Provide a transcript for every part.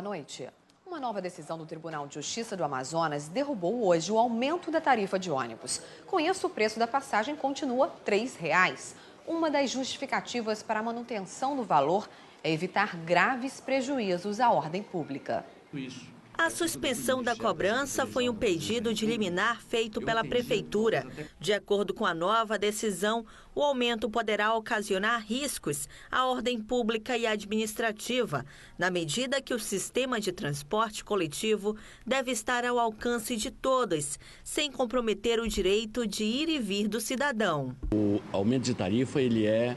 noite. Uma nova decisão do Tribunal de Justiça do Amazonas derrubou hoje o aumento da tarifa de ônibus. Com isso, o preço da passagem continua R$ 3,00. Uma das justificativas para a manutenção do valor é evitar graves prejuízos à ordem pública. A suspensão da cobrança foi um pedido de liminar feito pela Prefeitura. De acordo com a nova decisão, o aumento poderá ocasionar riscos à ordem pública e administrativa, na medida que o sistema de transporte coletivo deve estar ao alcance de todos, sem comprometer o direito de ir e vir do cidadão. O aumento de tarifa ele é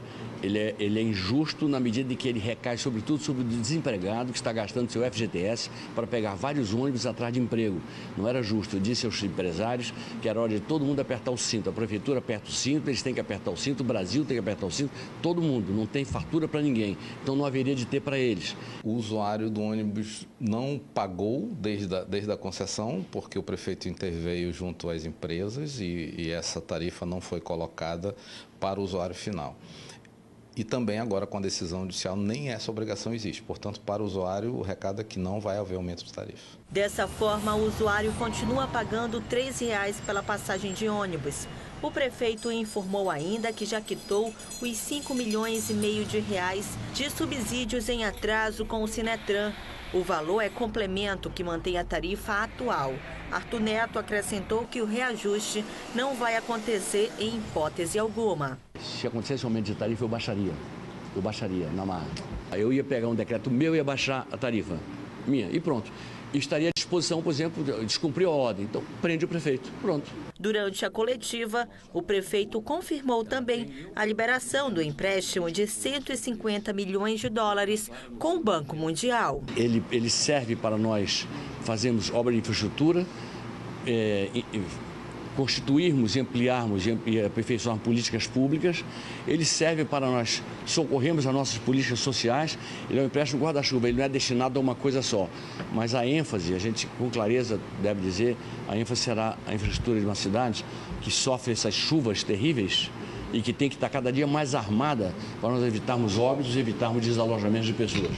injusto na medida em que ele recai sobretudo sobre o desempregado que está gastando seu FGTS para pegar vários ônibus atrás de emprego. Não era justo. Eu disse aos empresários que era hora de todo mundo apertar o cinto. A prefeitura aperta o cinto, eles têm que apertar o cinto, o Brasil tem que apertar o cinto, todo mundo. Não tem fartura para ninguém. Então não haveria de ter para eles. O usuário do ônibus não pagou desde a concessão, porque o prefeito interveio junto às empresas e essa tarifa não foi colocada para o usuário final. E também agora com a decisão judicial nem essa obrigação existe. Portanto, para o usuário o recado é que não vai haver aumento de tarifa. Dessa forma, o usuário continua pagando R$ 3,00 pela passagem de ônibus. O prefeito informou ainda que já quitou os R$ 5,5 milhões de subsídios em atraso com o Sinetran. O valor é complemento que mantém a tarifa atual. Arthur Neto acrescentou que o reajuste não vai acontecer em hipótese alguma. Se acontecesse o aumento de tarifa, eu baixaria na marra. Eu ia pegar um decreto meu e ia baixar a tarifa minha e pronto. Estaria à disposição, por exemplo, de descumprir a ordem. Então, prende o prefeito. Pronto. Durante a coletiva, o prefeito confirmou também a liberação do empréstimo de $150 milhões com o Banco Mundial. Ele serve para nós fazermos obra de infraestrutura, constituirmos, ampliarmos e aperfeiçoarmos políticas públicas. Ele serve para nós socorrermos as nossas políticas sociais. Ele é um empréstimo guarda-chuva, ele não é destinado a uma coisa só. Mas a ênfase, a gente com clareza deve dizer, a ênfase será a infraestrutura de uma cidade que sofre essas chuvas terríveis e que tem que estar cada dia mais armada para nós evitarmos óbitos e evitarmos desalojamentos de pessoas.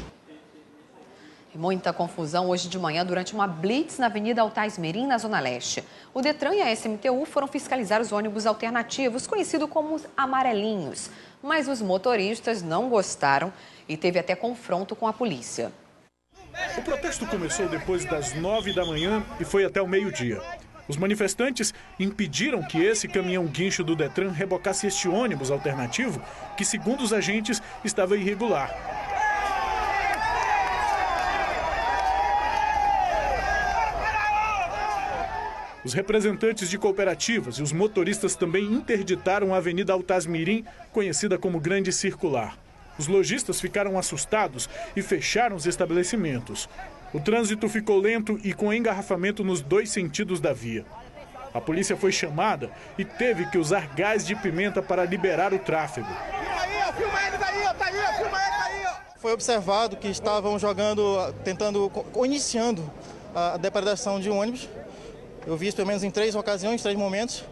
Muita confusão hoje de manhã durante uma blitz na Avenida Altais Mirim, na Zona Leste. O Detran e a SMTU foram fiscalizar os ônibus alternativos, conhecidos como os amarelinhos. Mas os motoristas não gostaram e teve até confronto com a polícia. O protesto começou depois das 9 da manhã e foi até o meio-dia. Os manifestantes impediram que esse caminhão-guincho do Detran rebocasse este ônibus alternativo, que, segundo os agentes, estava irregular. Os representantes de cooperativas e os motoristas também interditaram a Avenida Altais Mirim, conhecida como Grande Circular. Os lojistas ficaram assustados e fecharam os estabelecimentos. O trânsito ficou lento e com engarrafamento nos dois sentidos da via. A polícia foi chamada e teve que usar gás de pimenta para liberar o tráfego. Foi observado que estavam iniciando a depredação de ônibus. Eu vi isso pelo menos em 3 ocasiões, 3 momentos.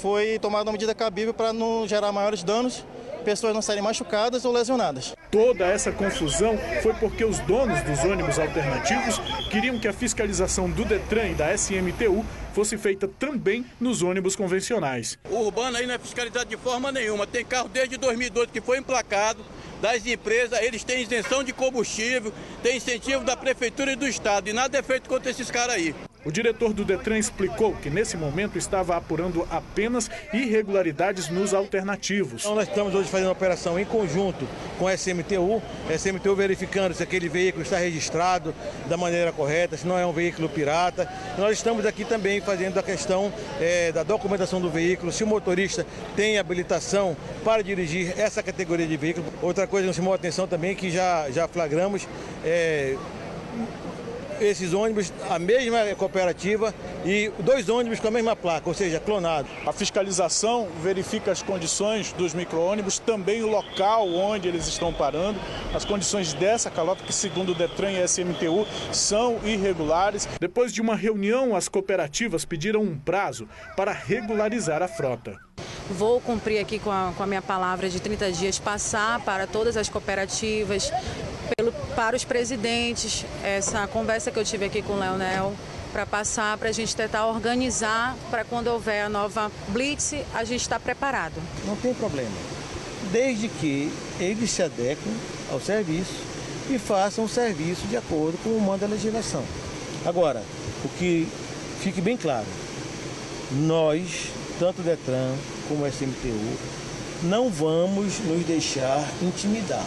Foi tomada uma medida cabível para não gerar maiores danos, pessoas não saírem machucadas ou lesionadas. Toda essa confusão foi porque os donos dos ônibus alternativos queriam que a fiscalização do Detran e da SMTU fosse feita também nos ônibus convencionais. O urbano aí não é fiscalizado de forma nenhuma. Tem carro desde 2012 que foi emplacado das empresas, eles têm isenção de combustível, tem incentivo da prefeitura e do estado, e nada é feito contra esses caras aí. O diretor do Detran explicou que nesse momento estava apurando apenas irregularidades nos alternativos. Então nós estamos hoje fazendo uma operação em conjunto com a SMTU verificando se aquele veículo está registrado da maneira correta, se não é um veículo pirata. Nós estamos aqui também fazendo a questão da documentação do veículo, se o motorista tem habilitação para dirigir essa categoria de veículo. Outra coisa que nos chamou a atenção também, que já flagramos, esses ônibus, a mesma cooperativa e 2 ônibus com a mesma placa, ou seja, clonado. A fiscalização verifica as condições dos micro-ônibus, também o local onde eles estão parando. As condições dessa calota, que segundo o Detran e a SMTU, são irregulares. Depois de uma reunião, as cooperativas pediram um prazo para regularizar a frota. Vou cumprir aqui com a minha palavra de 30 dias, passar para todas as cooperativas, pelo passando para os presidentes essa conversa que eu tive aqui com o Leonel, para passar, para a gente tentar organizar, para quando houver a nova blitz, a gente está preparado. Não tem problema, desde que eles se adequem ao serviço e façam o serviço de acordo com o mando da legislação. Agora, o que fique bem claro, nós, tanto o Detran como o SMTU, não vamos nos deixar intimidar.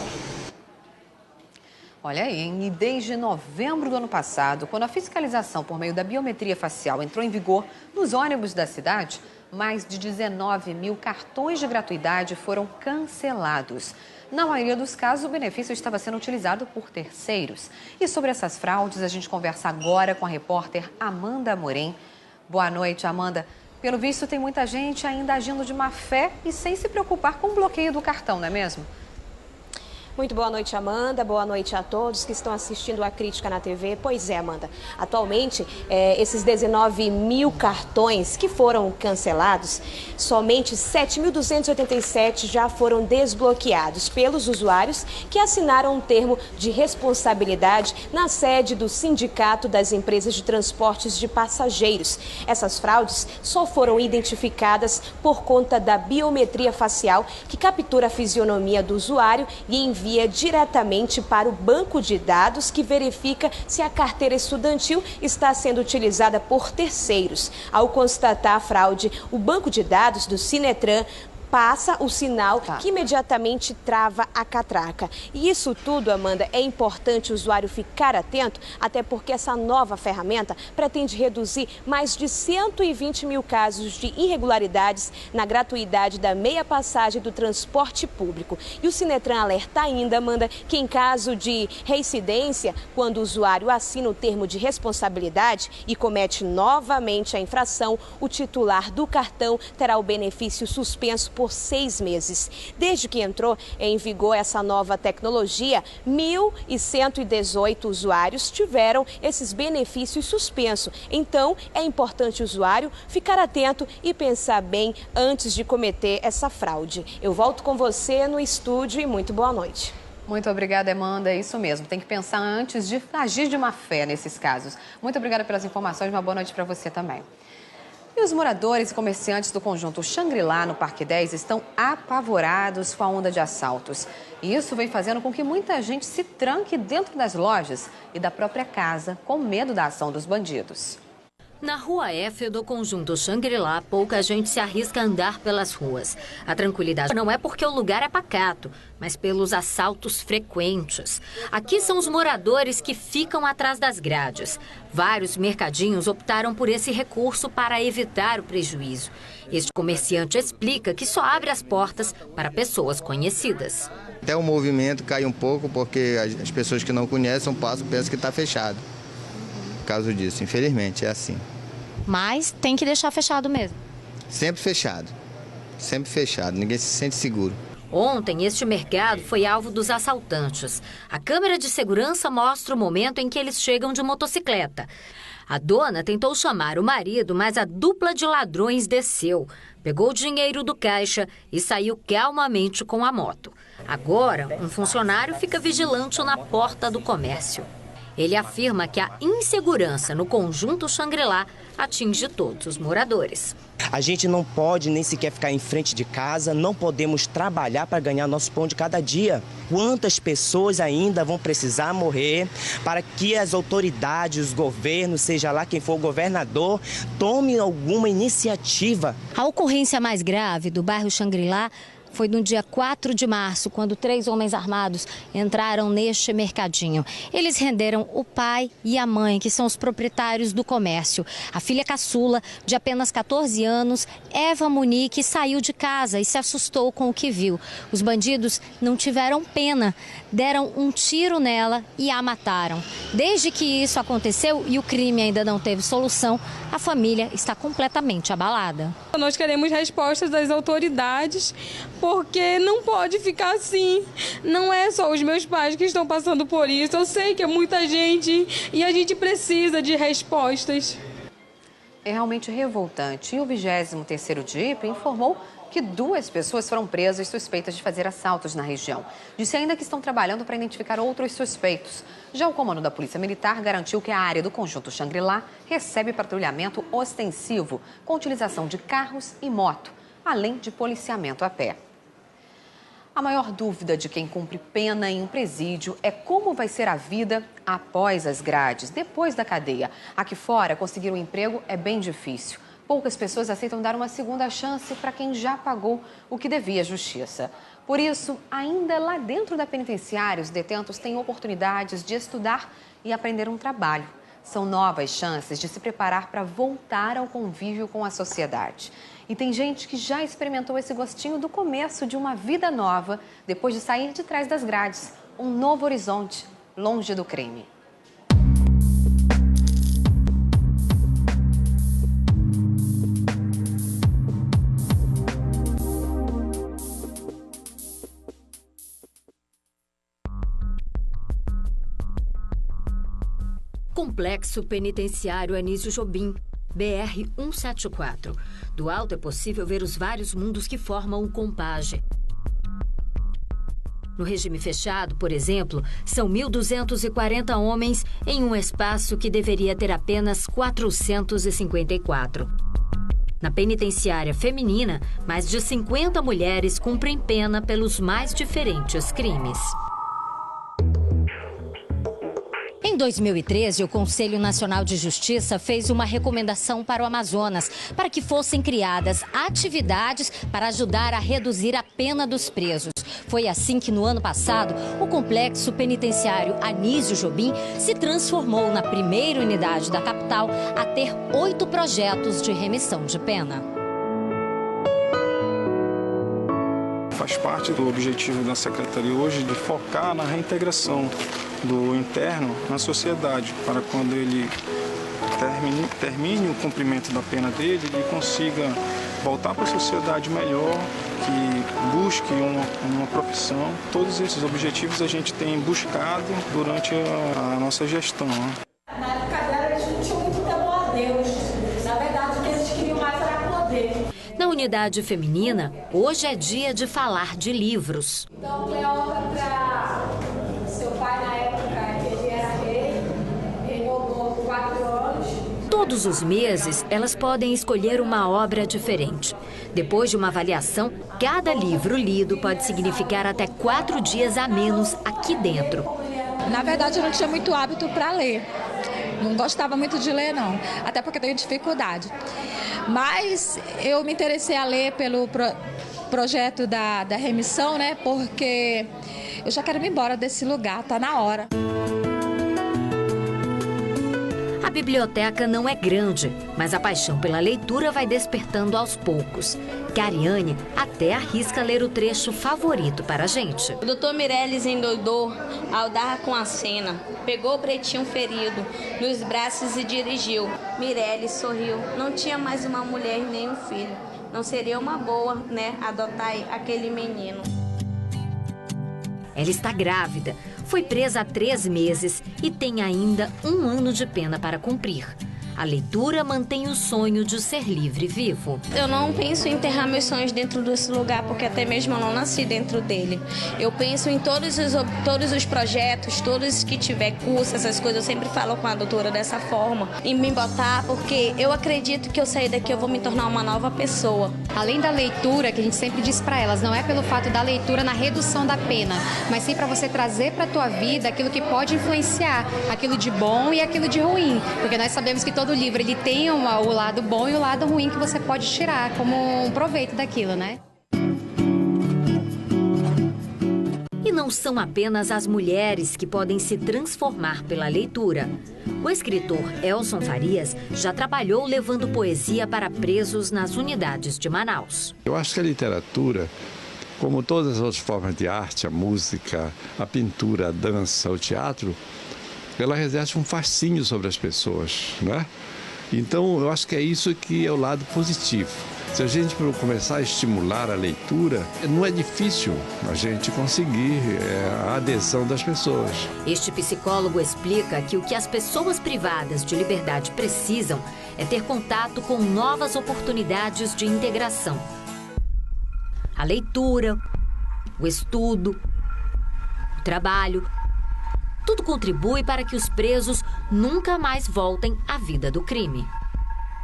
Olha aí, e desde novembro do ano passado, quando a fiscalização por meio da biometria facial entrou em vigor nos ônibus da cidade, mais de 19 mil cartões de gratuidade foram cancelados. Na maioria dos casos, o benefício estava sendo utilizado por terceiros. E sobre essas fraudes, a gente conversa agora com a repórter Amanda Amorim. Boa noite, Amanda. Pelo visto, tem muita gente ainda agindo de má fé e sem se preocupar com o bloqueio do cartão, não é mesmo? Muito boa noite, Amanda. Boa noite a todos que estão assistindo a Crítica na TV. Pois é, Amanda. Atualmente, esses 19 mil cartões que foram cancelados, somente 7.287 já foram desbloqueados pelos usuários que assinaram um termo de responsabilidade na sede do Sindicato das Empresas de Transportes de Passageiros. Essas fraudes só foram identificadas por conta da biometria facial, que captura a fisionomia do usuário e envia diretamente para o banco de dados que verifica se a carteira estudantil está sendo utilizada por terceiros. Ao constatar a fraude, o banco de dados do Sinetran passa o sinal que imediatamente trava a catraca. E isso tudo, Amanda, é importante o usuário ficar atento, até porque essa nova ferramenta pretende reduzir mais de 120 mil casos de irregularidades na gratuidade da meia passagem do transporte público. E o Sinetran alerta ainda, Amanda, que em caso de reincidência, quando o usuário assina o termo de responsabilidade e comete novamente a infração, o titular do cartão terá o benefício suspenso por 6 meses. Desde que entrou em vigor essa nova tecnologia, 1.118 usuários tiveram esses benefícios suspensos. Então, é importante o usuário ficar atento e pensar bem antes de cometer essa fraude. Eu volto com você no estúdio e muito boa noite. Muito obrigada, Amanda. É isso mesmo. Tem que pensar antes de agir de má fé nesses casos. Muito obrigada pelas informações. Uma boa noite para você também. E os moradores e comerciantes do conjunto Xangri-Lá, no Parque 10, estão apavorados com a onda de assaltos. E isso vem fazendo com que muita gente se tranque dentro das lojas e da própria casa, com medo da ação dos bandidos. Na Rua F do conjunto Xangri-Lá, pouca gente se arrisca a andar pelas ruas. A tranquilidade não é porque o lugar é pacato, mas pelos assaltos frequentes. Aqui são os moradores que ficam atrás das grades. Vários mercadinhos optaram por esse recurso para evitar o prejuízo. Este comerciante explica que só abre as portas para pessoas conhecidas. Até o movimento cai um pouco porque as pessoas que não conhecem passam, pensam que está fechado. Por causa disso, infelizmente, é assim. Mas tem que deixar fechado mesmo. Sempre fechado, ninguém se sente seguro. Ontem, este mercado foi alvo dos assaltantes. A câmera de segurança mostra o momento em que eles chegam de motocicleta. A dona tentou chamar o marido, mas a dupla de ladrões desceu. Pegou o dinheiro do caixa e saiu calmamente com a moto. Agora, um funcionário fica vigilante na porta do comércio. Ele afirma que a insegurança no conjunto Xangri-Lá atinge todos os moradores. A gente não pode nem sequer ficar em frente de casa, não podemos trabalhar para ganhar nosso pão de cada dia. Quantas pessoas ainda vão precisar morrer para que as autoridades, os governos, seja lá quem for o governador, tomem alguma iniciativa? A ocorrência mais grave do bairro Xangri-Lá foi no dia 4 de março, quando 3 homens armados entraram neste mercadinho. Eles renderam o pai e a mãe, que são os proprietários do comércio. A filha caçula, de apenas 14 anos, Eva Munique, saiu de casa e se assustou com o que viu. Os bandidos não tiveram pena, deram um tiro nela e a mataram. Desde que isso aconteceu e o crime ainda não teve solução, a família está completamente abalada. Nós queremos respostas das autoridades, porque não pode ficar assim. Não é só os meus pais que estão passando por isso. Eu sei que é muita gente e a gente precisa de respostas. É realmente revoltante. E o 23º DIP informou que 2 pessoas foram presas suspeitas de fazer assaltos na região. Disse ainda que estão trabalhando para identificar outros suspeitos. Já o comando da Polícia Militar garantiu que a área do Conjunto Xangri-Lá recebe patrulhamento ostensivo, com utilização de carros e moto, além de policiamento a pé. A maior dúvida de quem cumpre pena em um presídio é como vai ser a vida após as grades, depois da cadeia. Aqui fora, conseguir um emprego é bem difícil. Poucas pessoas aceitam dar uma segunda chance para quem já pagou o que devia à justiça. Por isso, ainda lá dentro da penitenciária, os detentos têm oportunidades de estudar e aprender um trabalho. São novas chances de se preparar para voltar ao convívio com a sociedade. E tem gente que já experimentou esse gostinho do começo de uma vida nova, depois de sair de trás das grades. Um novo horizonte, longe do crime. Complexo Penitenciário Anísio Jobim, BR-174. Do alto é possível ver os vários mundos que formam o Compage. No regime fechado, por exemplo, são 1.240 homens em um espaço que deveria ter apenas 454. Na penitenciária feminina, mais de 50 mulheres cumprem pena pelos mais diferentes crimes. Em 2013, o Conselho Nacional de Justiça fez uma recomendação para o Amazonas para que fossem criadas atividades para ajudar a reduzir a pena dos presos. Foi assim que, no ano passado, o Complexo Penitenciário Anísio Jobim se transformou na primeira unidade da capital a ter 8 projetos de remissão de pena. Faz parte do objetivo da Secretaria hoje de focar na reintegração do interno na sociedade, para quando ele termine o cumprimento da pena dele, ele consiga voltar para a sociedade melhor, que busque uma profissão. Todos esses objetivos a gente tem buscado durante a nossa gestão. Na época dela, eles não tinham muito temor a Deus. Na verdade, o que eles queriam mais era poder. Na unidade feminina, hoje é dia de falar de livros. Então, Cleópatra, seu pai na época, ele era rei, reinou 4 anos. Todos os meses, elas podem escolher uma obra diferente. Depois de uma avaliação, cada livro lido pode significar até 4 dias a menos aqui dentro. Na verdade, eu não tinha muito hábito para ler. Não gostava muito de ler, não. Até porque tenho dificuldade. Mas eu me interessei a ler pelo projeto da remissão, né? Porque eu já quero ir embora desse lugar, tá na hora. A biblioteca não é grande, mas a paixão pela leitura vai despertando aos poucos. Cariane até arrisca ler o trecho favorito para a gente. O doutor Meirelles endoidou ao dar com a cena. Pegou o pretinho ferido nos braços e dirigiu. Meirelles sorriu. Não tinha mais uma mulher nem um filho. Não seria uma boa, né, adotar aquele menino. Ela está grávida, foi presa há 3 meses e tem ainda 1 ano de pena para cumprir. A leitura mantém o sonho de ser livre e vivo. Eu não penso em enterrar meus sonhos dentro desse lugar, porque até mesmo eu não nasci dentro dele. Eu penso em todos os projetos, todos que tiver curso, essas coisas, eu sempre falo com a doutora dessa forma. E me botar, porque eu acredito que eu sair daqui eu vou me tornar uma nova pessoa. Além da leitura, que a gente sempre diz para elas, não é pelo fato da leitura na redução da pena, mas sim para você trazer para a tua vida aquilo que pode influenciar, aquilo de bom e aquilo de ruim. Porque nós sabemos que todo livro ele tem o lado bom e o lado ruim que você pode tirar como um proveito daquilo, né? E não são apenas as mulheres que podem se transformar pela leitura. O escritor Elson Farias já trabalhou levando poesia para presos nas unidades de Manaus. Eu acho que a literatura, como todas as outras formas de arte, a música, a pintura, a dança, o teatro, ela exerce um fascínio sobre as pessoas, né? Então, eu acho que é isso que é o lado positivo. Se a gente começar a estimular a leitura, não é difícil a gente conseguir a adesão das pessoas. Este psicólogo explica que o que as pessoas privadas de liberdade precisam é ter contato com novas oportunidades de integração. A leitura, o estudo, o trabalho, tudo contribui para que os presos nunca mais voltem à vida do crime.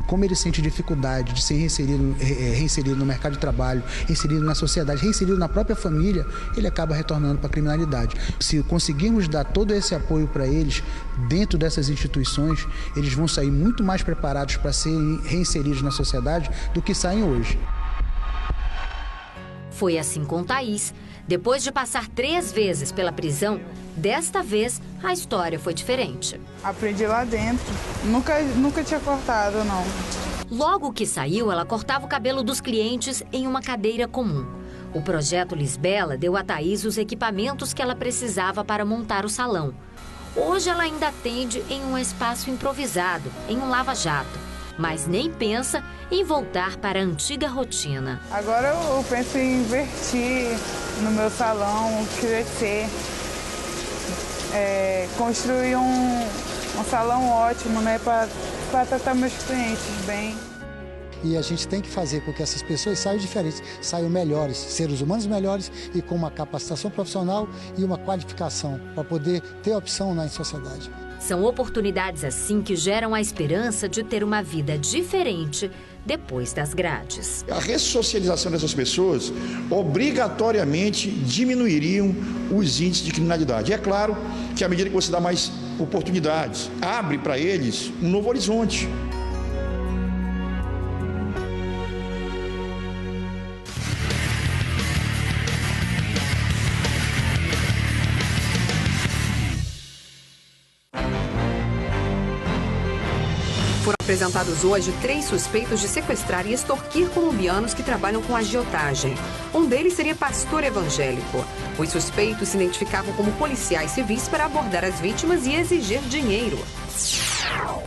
Como ele sente dificuldade de ser reinserido no mercado de trabalho, reinserido na sociedade, reinserido na própria família, ele acaba retornando para a criminalidade. Se conseguirmos dar todo esse apoio para eles, dentro dessas instituições, eles vão sair muito mais preparados para serem reinseridos na sociedade do que saem hoje. Foi assim com Thaís. Depois de passar 3 vezes pela prisão, desta vez a história foi diferente. Aprendi lá dentro. Nunca tinha cortado, não. Logo que saiu, ela cortava o cabelo dos clientes em uma cadeira comum. O projeto Lisbela deu a Thaís os equipamentos que ela precisava para montar o salão. Hoje ela ainda atende em um espaço improvisado, em um lava-jato. Mas nem pensa em voltar para a antiga rotina. Agora eu penso em investir no meu salão, crescer, construir um salão ótimo, né, para tratar meus clientes bem. E a gente tem que fazer com que essas pessoas saiam diferentes, saiam melhores, seres humanos melhores e com uma capacitação profissional e uma qualificação para poder ter opção na sociedade. São oportunidades assim que geram a esperança de ter uma vida diferente depois das grades. A ressocialização dessas pessoas obrigatoriamente diminuiriam os índices de criminalidade. E é claro que à medida que você dá mais oportunidades, abre para eles um novo horizonte. Foram apresentados hoje 3 suspeitos de sequestrar e extorquir colombianos que trabalham com agiotagem. Um deles seria pastor evangélico. Os suspeitos se identificavam como policiais civis para abordar as vítimas e exigir dinheiro.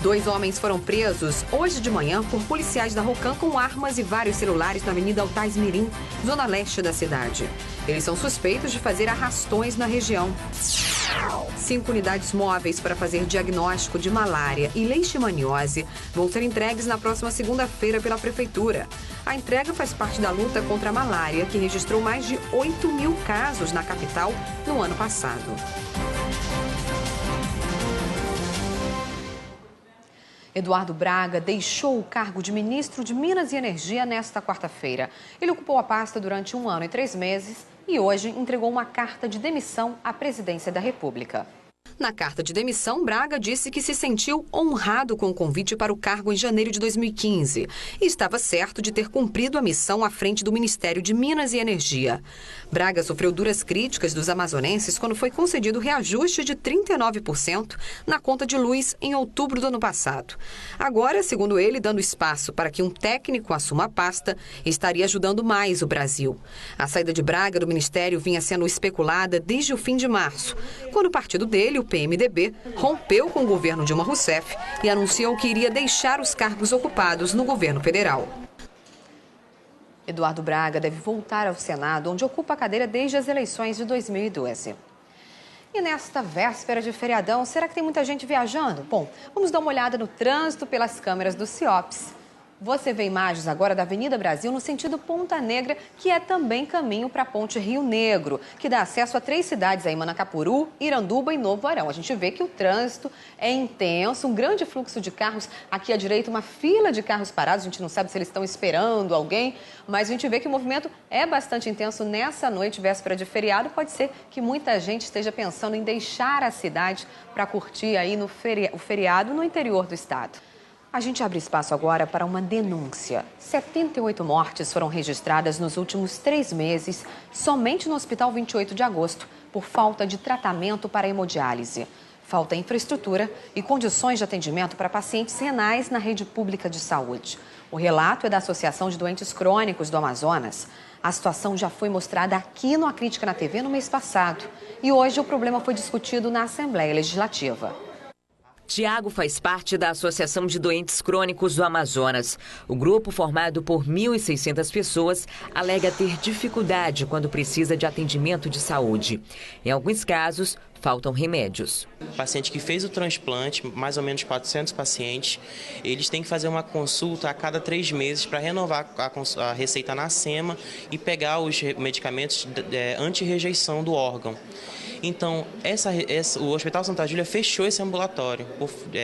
2 homens foram presos hoje de manhã por policiais da Rocan com armas e vários celulares na Avenida Altais Mirim, zona leste da cidade. Eles são suspeitos de fazer arrastões na região. 5 unidades móveis para fazer diagnóstico de malária e leishmaniose vão ser entregues na próxima segunda-feira pela Prefeitura. A entrega faz parte da luta contra a malária, que registrou mais de 8.000 casos na capital no ano passado. Eduardo Braga deixou o cargo de ministro de Minas e Energia nesta quarta-feira. Ele ocupou a pasta durante 1 ano e 3 meses e hoje entregou uma carta de demissão à presidência da República. Na carta de demissão, Braga disse que se sentiu honrado com o convite para o cargo em janeiro de 2015 e estava certo de ter cumprido a missão à frente do Ministério de Minas e Energia. Braga sofreu duras críticas dos amazonenses quando foi concedido reajuste de 39% na conta de luz em outubro do ano passado. Agora, segundo ele, dando espaço para que um técnico assuma a pasta, estaria ajudando mais o Brasil. A saída de Braga do Ministério vinha sendo especulada desde o fim de março, quando o partido dele, o PMDB, rompeu com o governo Dilma Rousseff e anunciou que iria deixar os cargos ocupados no governo federal. Eduardo Braga deve voltar ao Senado, onde ocupa a cadeira desde as eleições de 2012. E nesta véspera de feriadão, será que tem muita gente viajando? Bom, vamos dar uma olhada no trânsito pelas câmeras do CIOPS. Você vê imagens agora da Avenida Brasil no sentido Ponta Negra, que é também caminho para a Ponte Rio Negro, que dá acesso a 3 cidades aí, Manacapuru, Iranduba e Novo Arão. A gente vê que o trânsito é intenso, um grande fluxo de carros. Aqui à direita, uma fila de carros parados. A gente não sabe se eles estão esperando alguém, mas a gente vê que o movimento é bastante intenso nessa noite, véspera de feriado. Pode ser que muita gente esteja pensando em deixar a cidade para curtir aí o feriado no interior do estado. A gente abre espaço agora para uma denúncia. 78 mortes foram registradas nos últimos 3 meses, somente no Hospital 28 de Agosto, por falta de tratamento para hemodiálise. Falta infraestrutura e condições de atendimento para pacientes renais na rede pública de saúde. O relato é da Associação de Doentes Crônicos do Amazonas. A situação já foi mostrada aqui no A Crítica na TV no mês passado. E hoje o problema foi discutido na Assembleia Legislativa. Tiago faz parte da Associação de Doentes Crônicos do Amazonas. O grupo, formado por 1.600 pessoas, alega ter dificuldade quando precisa de atendimento de saúde. Em alguns casos, faltam remédios. O paciente que fez o transplante, mais ou menos 400 pacientes, eles têm que fazer uma consulta a cada 3 meses para renovar a receita na SEMA e pegar os medicamentos anti-rejeição do órgão. Então, o Hospital Santa Júlia fechou esse ambulatório,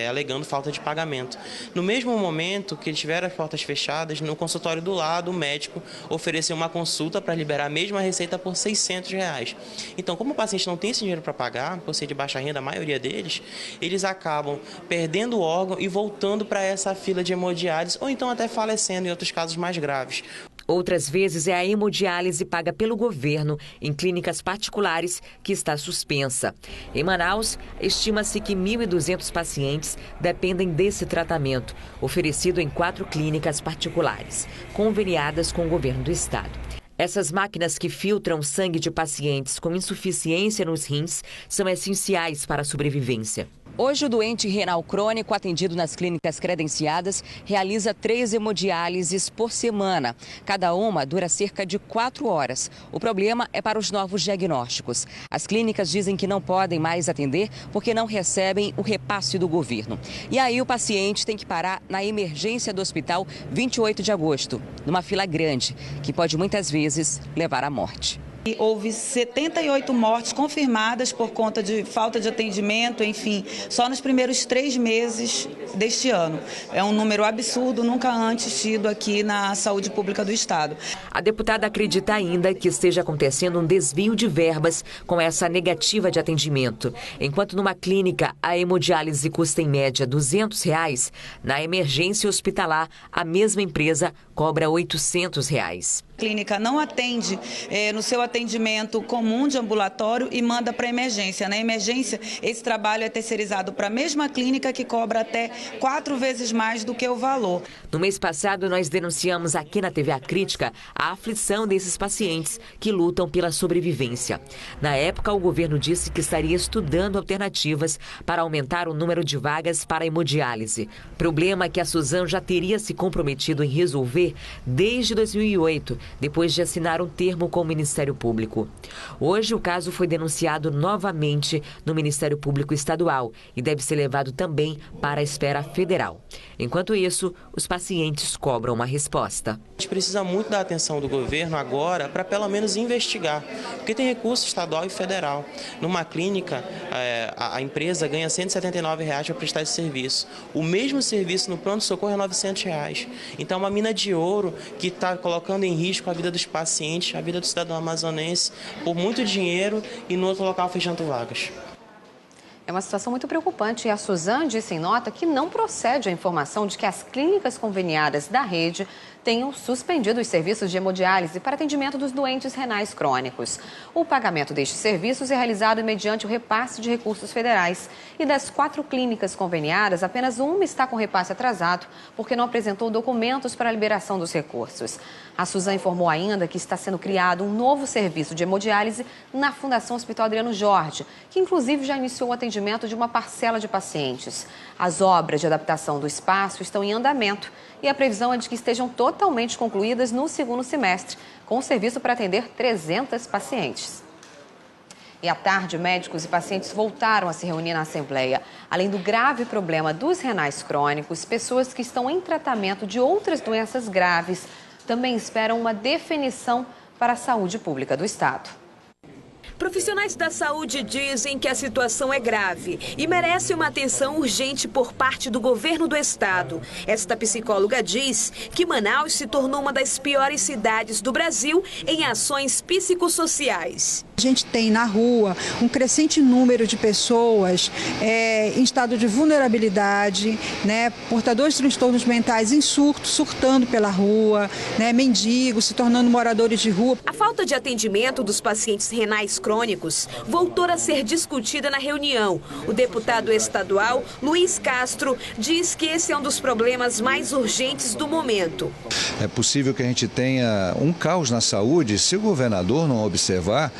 alegando falta de pagamento. No mesmo momento que eles tiveram as portas fechadas, no consultório do lado, o médico ofereceu uma consulta para liberar a mesma receita por R$600. Então, como o paciente não tem esse dinheiro para pagar, por ser de baixa renda, a maioria deles, eles acabam perdendo o órgão e voltando para essa fila de hemodiálise, ou então até falecendo em outros casos mais graves. Outras vezes é a hemodiálise paga pelo governo em clínicas particulares que está suspensa. Em Manaus, estima-se que 1.200 pacientes dependem desse tratamento, oferecido em 4 clínicas particulares, conveniadas com o governo do estado. Essas máquinas que filtram sangue de pacientes com insuficiência nos rins são essenciais para a sobrevivência. Hoje, o doente renal crônico atendido nas clínicas credenciadas realiza 3 hemodiálises por semana. Cada uma dura cerca de 4 horas. O problema é para os novos diagnósticos. As clínicas dizem que não podem mais atender porque não recebem o repasse do governo. E aí o paciente tem que parar na emergência do hospital 28 de agosto, numa fila grande, que pode muitas vezes levar à morte. Houve 78 mortes confirmadas por conta de falta de atendimento, enfim, só nos primeiros 3 meses deste ano. É um número absurdo, nunca antes tido aqui na saúde pública do estado. A deputada acredita ainda que esteja acontecendo um desvio de verbas com essa negativa de atendimento. Enquanto numa clínica a hemodiálise custa em média R$200, na emergência hospitalar a mesma empresa cobra R$800. A clínica não atende no seu atendimento comum de ambulatório e manda para a emergência. Na emergência, esse trabalho é terceirizado para a mesma clínica que cobra até 4 vezes mais do que o valor. No mês passado, nós denunciamos aqui na TV A Crítica a aflição desses pacientes que lutam pela sobrevivência. Na época, o governo disse que estaria estudando alternativas para aumentar o número de vagas para a hemodiálise. Problema que a Suzan já teria se comprometido em resolver desde 2008, depois de assinar um termo com o Ministério Público. Hoje, o caso foi denunciado novamente no Ministério Público Estadual e deve ser levado também para a esfera federal. Enquanto isso, os pacientes cobram uma resposta. A gente precisa muito da atenção do governo agora para pelo menos investigar, porque tem recurso estadual e federal. Numa clínica, a empresa ganha R$179 para prestar esse serviço. O mesmo serviço no pronto-socorro é R$900. Então, é uma mina de ouro que está colocando em risco a vida dos pacientes, a vida do cidadão amazonense, por muito dinheiro e no outro local fechando vagas. É uma situação muito preocupante e a Suzan disse em nota que não procede a informação de que as clínicas conveniadas da rede tenham suspendido os serviços de hemodiálise para atendimento dos doentes renais crônicos. O pagamento destes serviços é realizado mediante o repasse de recursos federais. E das 4 clínicas conveniadas, apenas uma está com repasse atrasado porque não apresentou documentos para a liberação dos recursos. A Suzan informou ainda que está sendo criado um novo serviço de hemodiálise na Fundação Hospital Adriano Jorge, que inclusive já iniciou o atendimento de uma parcela de pacientes. As obras de adaptação do espaço estão em andamento e a previsão é de que estejam totalmente concluídas no 2º semestre, com o serviço para atender 300 pacientes. E à tarde, médicos e pacientes voltaram a se reunir na Assembleia. Além do grave problema dos renais crônicos, pessoas que estão em tratamento de outras doenças graves também esperam uma definição para a saúde pública do estado. Profissionais da saúde dizem que a situação é grave e merece uma atenção urgente por parte do governo do estado. Esta psicóloga diz que Manaus se tornou uma das piores cidades do Brasil em ações psicossociais. A gente tem na rua um crescente número de pessoas em estado de vulnerabilidade, portadores de transtornos mentais em surtando pela rua, mendigos se tornando moradores de rua. A falta de atendimento dos pacientes renais crônicos voltou a ser discutida na reunião. O deputado estadual Luiz Castro diz que esse é um dos problemas mais urgentes do momento. É possível que a gente tenha um caos na saúde se o governador não observar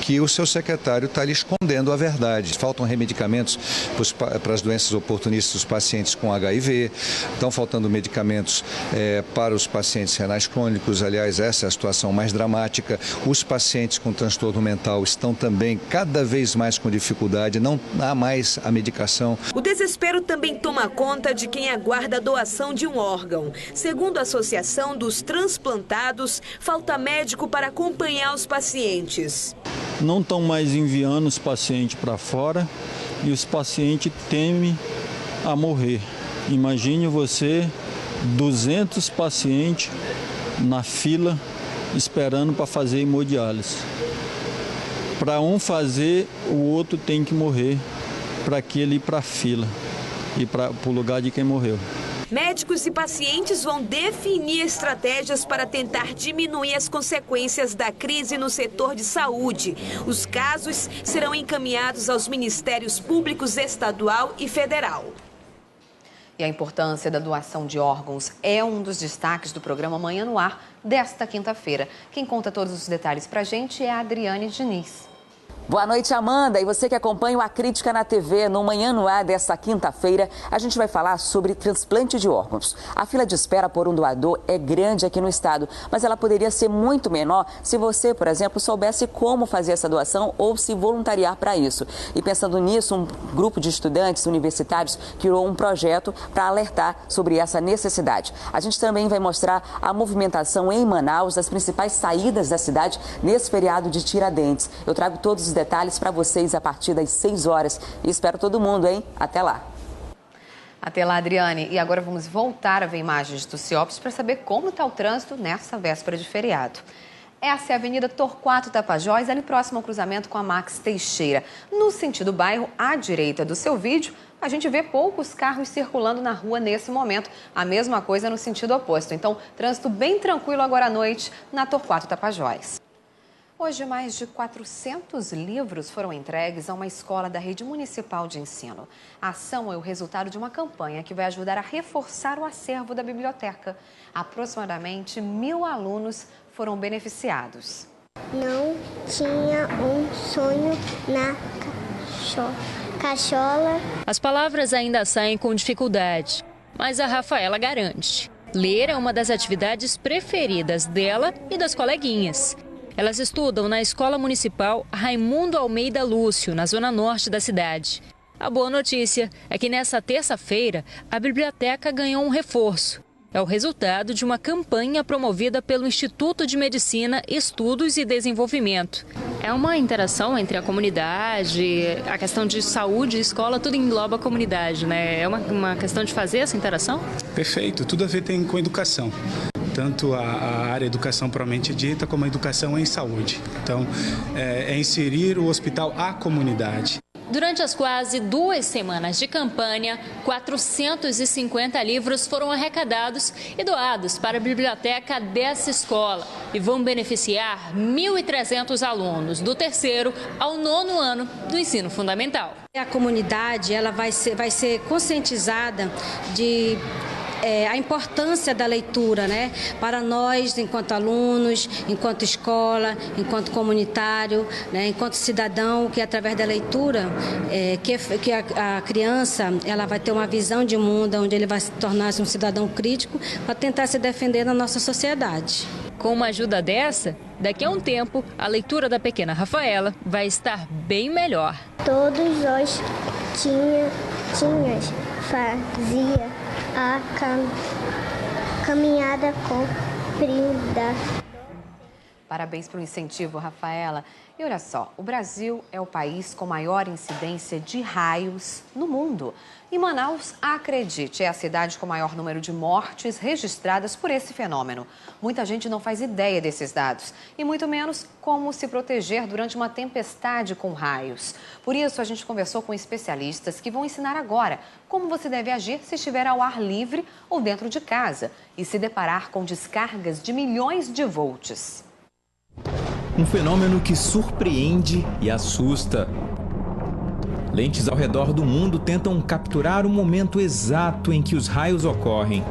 que o seu secretário está lhe escondendo a verdade. Faltam remedicamentos para as doenças oportunistas dos pacientes com HIV, estão faltando medicamentos para os pacientes renais crônicos, aliás, essa é a situação mais dramática. Os pacientes com transtorno mental estão também cada vez mais com dificuldade, não há mais a medicação. O desespero também toma conta de quem aguarda a doação de um órgão. Segundo a Associação dos Transplantados, falta médico para acompanhar os pacientes. Não estão mais enviando os pacientes para fora e os pacientes temem a morrer. Imagine você, 200 pacientes na fila esperando para fazer hemodiálise. Para um fazer, o outro tem que morrer para aquele ir para a fila e para o lugar de quem morreu. Médicos e pacientes vão definir estratégias para tentar diminuir as consequências da crise no setor de saúde. Os casos serão encaminhados aos Ministérios Públicos Estadual e Federal. E a importância da doação de órgãos é um dos destaques do programa Manhã no Ar desta quinta-feira. Quem conta todos os detalhes pra gente é a Adriane Diniz. Boa noite, Amanda. E você que acompanha o A Crítica na TV, no Manhã no Ar desta quinta-feira, a gente vai falar sobre transplante de órgãos. A fila de espera por um doador é grande aqui no estado, mas ela poderia ser muito menor se você, por exemplo, soubesse como fazer essa doação ou se voluntariar para isso. E pensando nisso, um grupo de estudantes universitários criou um projeto para alertar sobre essa necessidade. A gente também vai mostrar a movimentação em Manaus das principais saídas da cidade nesse feriado de Tiradentes. Eu trago todos os detalhes para vocês a partir das 6 horas. E espero todo mundo, hein? Até lá. Até lá, Adriane. E agora vamos voltar a ver imagens do CIOPS para saber como está o trânsito nessa véspera de feriado. Essa é a Avenida Torquato Tapajós, ali próximo ao cruzamento com a Max Teixeira. No sentido bairro, à direita do seu vídeo, a gente vê poucos carros circulando na rua nesse momento. A mesma coisa no sentido oposto. Então, trânsito bem tranquilo agora à noite na Torquato Tapajós. Hoje, mais de 400 livros foram entregues a uma escola da rede municipal de ensino. A ação é o resultado de uma campanha que vai ajudar a reforçar o acervo da biblioteca. Aproximadamente 1.000 alunos foram beneficiados. Não tinha um sonho na cachola. As palavras ainda saem com dificuldade, mas a Rafaela garante. Ler é uma das atividades preferidas dela e das coleguinhas. Elas estudam na Escola Municipal Raimundo Almeida Lúcio, na zona norte da cidade. A boa notícia é que nessa terça-feira a biblioteca ganhou um reforço. É o resultado de uma campanha promovida pelo Instituto de Medicina, Estudos e Desenvolvimento. É uma interação entre a comunidade, a questão de saúde e escola, tudo engloba a comunidade, né? É uma questão de fazer essa interação? Perfeito, tudo a ver tem com educação. Tanto a área educação propriamente dita, como a educação em saúde. Então, é inserir o hospital à comunidade. Durante as quase 2 semanas de campanha, 450 livros foram arrecadados e doados para a biblioteca dessa escola e vão beneficiar 1.300 alunos do 3º ao 9º ano do ensino fundamental. A comunidade ela vai ser conscientizada de a importância da leitura, né? Para nós, enquanto alunos, enquanto escola, enquanto comunitário, né? Enquanto cidadão, que através da leitura, que a criança ela vai ter uma visão de mundo, onde ele vai se tornar um cidadão crítico para tentar se defender na nossa sociedade. Com uma ajuda dessa, daqui a um tempo, a leitura da pequena Rafaela vai estar bem melhor. Todos nós fazia a caminhada comprida. Parabéns pelo incentivo, Rafaela. E olha só, o Brasil é o país com maior incidência de raios no mundo. E Manaus, acredite, é a cidade com maior número de mortes registradas por esse fenômeno. Muita gente não faz ideia desses dados e muito menos como se proteger durante uma tempestade com raios. Por isso, a gente conversou com especialistas que vão ensinar agora como você deve agir se estiver ao ar livre ou dentro de casa e se deparar com descargas de milhões de volts. Um fenômeno que surpreende e assusta. Lentes ao redor do mundo tentam capturar o momento exato em que os raios ocorrem.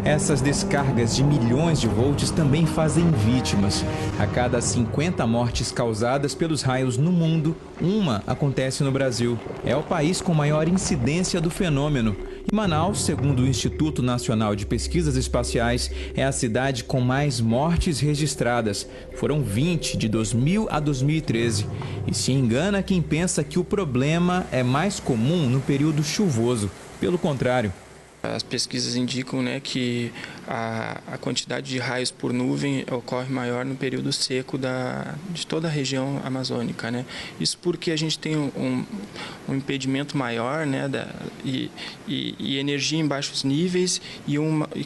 Essas descargas de milhões de volts também fazem vítimas. A cada 50 mortes causadas pelos raios no mundo, uma acontece no Brasil. É o país com maior incidência do fenômeno E Manaus, segundo o Instituto Nacional de Pesquisas Espaciais, é a cidade com mais mortes registradas. Foram 20 de 2000 a 2013. E se engana quem pensa que o problema é mais comum no período chuvoso. Pelo contrário. As pesquisas indicam, né, que a quantidade de raios por nuvem ocorre maior no período seco de toda a região amazônica, né? Isso porque a gente tem um impedimento maior, né, e energia em baixos níveis e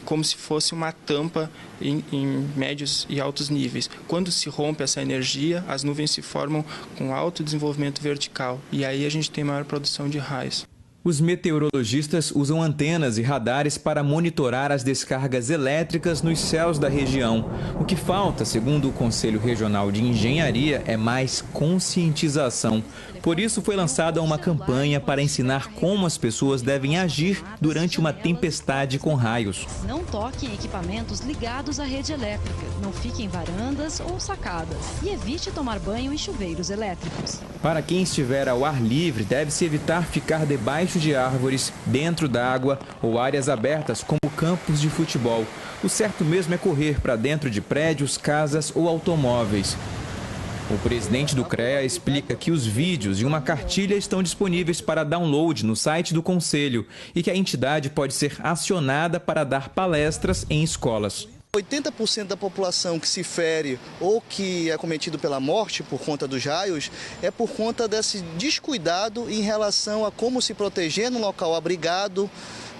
como se fosse uma tampa em médios e altos níveis. Quando se rompe essa energia, as nuvens se formam com alto desenvolvimento vertical e aí a gente tem maior produção de raios. Os meteorologistas usam antenas e radares para monitorar as descargas elétricas nos céus da região. O que falta, segundo o Conselho Regional de Engenharia, é mais conscientização. Por isso foi lançada uma campanha para ensinar como as pessoas devem agir durante uma tempestade com raios. Não toque em equipamentos ligados à rede elétrica. Não fique em varandas ou sacadas. E evite tomar banho em chuveiros elétricos. Para quem estiver ao ar livre, deve-se evitar ficar debaixo de árvores, dentro d'água ou áreas abertas como campos de futebol. O certo mesmo é correr para dentro de prédios, casas ou automóveis. O presidente do CREA explica que os vídeos e uma cartilha estão disponíveis para download no site do Conselho e que a entidade pode ser acionada para dar palestras em escolas. 80% da população que se fere ou que é cometido pela morte por conta dos raios é por conta desse descuidado em relação a como se proteger no local abrigado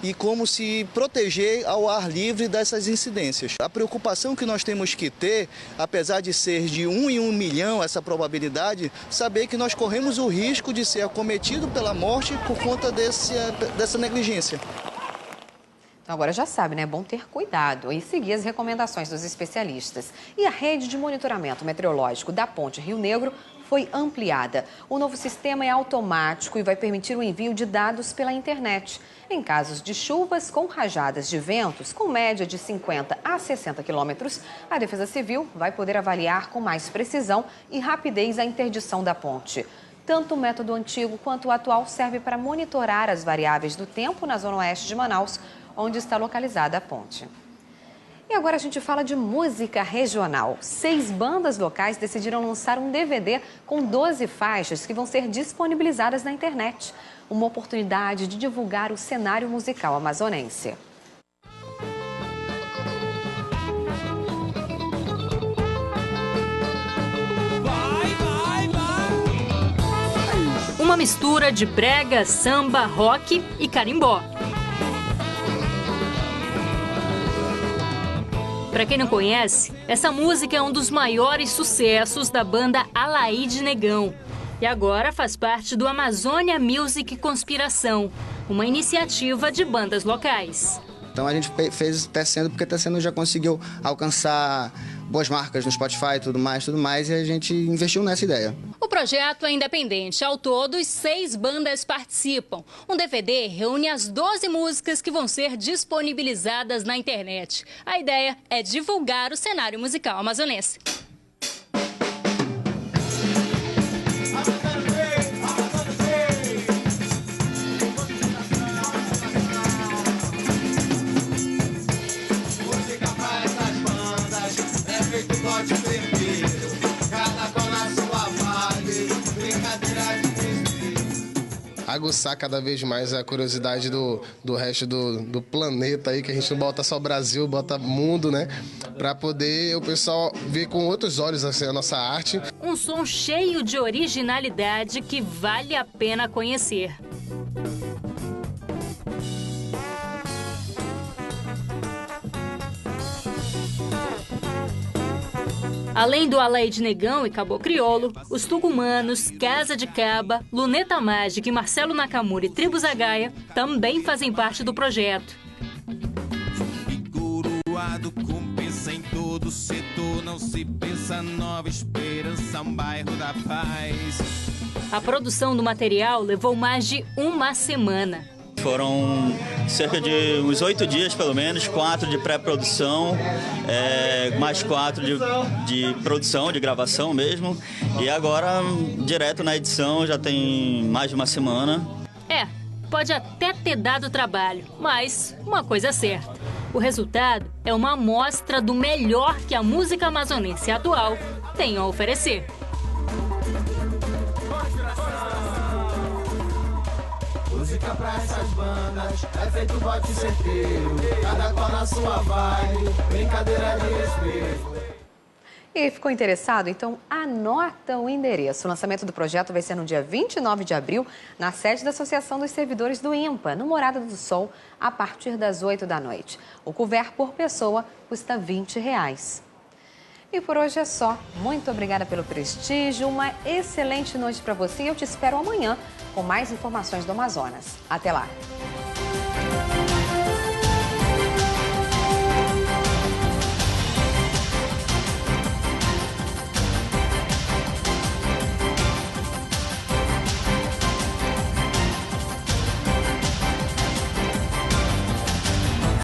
e como se proteger ao ar livre dessas incidências. A preocupação que nós temos que ter, apesar de ser de 1 em 1 milhão essa probabilidade, saber que nós corremos o risco de ser acometido pela morte por conta dessa negligência. Então agora já sabe, né? É bom ter cuidado e seguir as recomendações dos especialistas. E a rede de monitoramento meteorológico da Ponte Rio Negro foi ampliada. O novo sistema é automático e vai permitir o envio de dados pela internet. Em casos de chuvas com rajadas de ventos, com média de 50 a 60 quilômetros, a Defesa Civil vai poder avaliar com mais precisão e rapidez a interdição da ponte. Tanto o método antigo quanto o atual serve para monitorar as variáveis do tempo na zona oeste de Manaus, onde está localizada a ponte. E agora a gente fala de música regional. 6 bandas locais decidiram lançar um DVD com 12 faixas que vão ser disponibilizadas na internet. Uma oportunidade de divulgar o cenário musical amazonense. Uma mistura de brega, samba, rock e carimbó. Para quem não conhece, essa música é um dos maiores sucessos da banda Alaide Negão. E agora faz parte do Amazônia Music Conspiração, uma iniciativa de bandas locais. Então a gente fez Tecendo porque Tecendo já conseguiu alcançar boas marcas no Spotify e tudo mais, e a gente investiu nessa ideia. O projeto é independente. Ao todo, 6 bandas participam. Um DVD reúne as 12 músicas que vão ser disponibilizadas na internet. A ideia é divulgar o cenário musical amazonense. Aguçar cada vez mais a curiosidade do resto do planeta aí, que a gente não bota só Brasil, bota mundo, né? Pra poder o pessoal ver com outros olhos assim, a nossa arte. Um som cheio de originalidade que vale a pena conhecer. Além do Alaide Negão e Caboclo Crioulo, os tucumanos, Casa de Caba, Luneta Mágica e Marcelo Nakamura e Tribo Zagaia também fazem parte do projeto. Compensa em todo setor, não se pensa Nova Esperança, um bairro da paz. A produção do material levou mais de uma semana. Foram cerca de uns 8 dias, pelo menos, 4 de pré-produção, mais 4 de produção, de gravação mesmo. E agora, direto na edição, já tem mais de uma semana. pode até ter dado trabalho, mas uma coisa é certa: o resultado é uma amostra do melhor que a música amazonense atual tem a oferecer. Música pra essas bandas, é feito bote certeiro, cada qual na sua vibe, brincadeira de respeito. E ficou interessado? Então anota o endereço. O lançamento do projeto vai ser no dia 29 de abril, na sede da Associação dos Servidores do INPA, no Morada do Sol, a partir das 8 da noite. O couvert por pessoa custa R$20. E por hoje é só. Muito obrigada pelo prestígio, uma excelente noite para você e eu te espero amanhã com mais informações do Amazonas. Até lá!